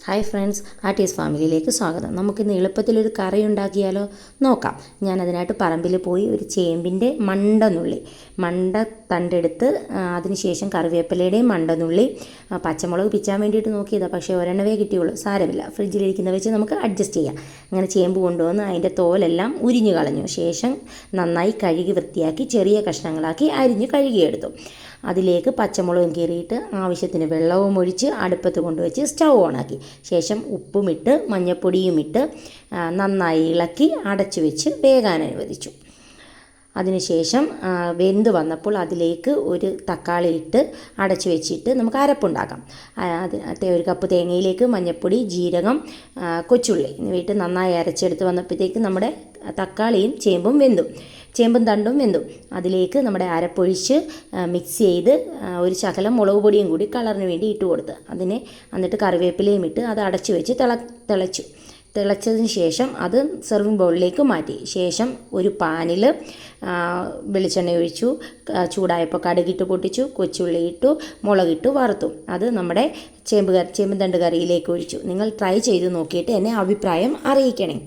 Hi friends, ആർട്ടീസ് ഫാമിലിയിലേക്ക് സ്വാഗതം. നമുക്കിന്ന് എളുപ്പത്തിലൊരു കറി ഉണ്ടാക്കിയാലോ? നോക്കാം. ഞാനതിനായിട്ട് പറമ്പിൽ പോയി ഒരു ചേമ്പിൻ്റെ മണ്ട തണ്ടെടുത്ത് അതിനുശേഷം കറിവേപ്പിലയുടെയും മണ്ടനുള്ളി, പച്ചമുളക് പിച്ചാൻ വേണ്ടിയിട്ട് നോക്കിയതാണ്. പക്ഷേ ഒരെണ്ണവേ കിട്ടിയുള്ളൂ. സാരമില്ല, ഫ്രിഡ്ജിലിരിക്കുന്ന വെച്ച് നമുക്ക് അഡ്ജസ്റ്റ് ചെയ്യാം. അങ്ങനെ ചേമ്പ് കൊണ്ടുവന്ന് അതിൻ്റെ തോലെല്ലാം ഉരിഞ്ഞു കളഞ്ഞു. ശേഷം നന്നായി കഴുകി വൃത്തിയാക്കി ചെറിയ കഷ്ണങ്ങളാക്കി അരിഞ്ഞ് കഴുകിയെടുത്തു. അതിലേക്ക് പച്ചമുളകും കീറിയിട്ട് ആവശ്യത്തിന് വെള്ളവും ഒഴിച്ച് അടുപ്പത്ത് കൊണ്ടുവച്ച് സ്റ്റൗ ഓണാക്കി. ശേഷം ഉപ്പുമിട്ട് മഞ്ഞൾപ്പൊടിയും ഇട്ട് നന്നായി ഇളക്കി അടച്ചു വെച്ച് വേകാൻ അനുവദിച്ചു. അതിനുശേഷം വെന്ത് വന്നപ്പോൾ അതിലേക്ക് ഒരു തക്കാളി ഇട്ട് അടച്ചു വെച്ചിട്ട് നമുക്ക് അരപ്പുണ്ടാക്കാം. ഒരു കപ്പ് തേങ്ങയിലേക്ക് മഞ്ഞൾപ്പൊടി, ജീരകം, കൊച്ചുള്ളി എന്നിവയിട്ട് നന്നായി അരച്ചെടുത്ത് വന്നപ്പോഴത്തേക്ക് നമ്മുടെ തക്കാളിയും ചേമ്പും തണ്ടും വെന്തു. അതിലേക്ക് നമ്മുടെ അരപ്പൊഴിച്ച് മിക്സ് ചെയ്ത് ഒരു ശകലം മുളക് പൊടിയും കൂടി കളറിന് വേണ്ടി ഇട്ട് കൊടുത്ത് എന്നിട്ട് കറിവേപ്പിലയും ഇട്ട് അത് അടച്ചു വെച്ച് തിളച്ചതിന് ശേഷം അത് സെർവിങ് ബൗളിലേക്ക് മാറ്റി. ശേഷം ഒരു പാനിൽ വെളിച്ചെണ്ണ ഒഴിച്ചു. ചൂടായപ്പോൾ കടുകിട്ട് പൊട്ടിച്ചു, കൊച്ചുള്ളി ഇട്ടു, മുളകിട്ടു വറുത്തു. അത് നമ്മുടെ ചേമ്പ് തണ്ട് കറിയിലേക്ക് ഒഴിച്ചു. നിങ്ങൾ ട്രൈ ചെയ്ത് നോക്കിയിട്ട് എന്നെ അഭിപ്രായം അറിയിക്കണേ.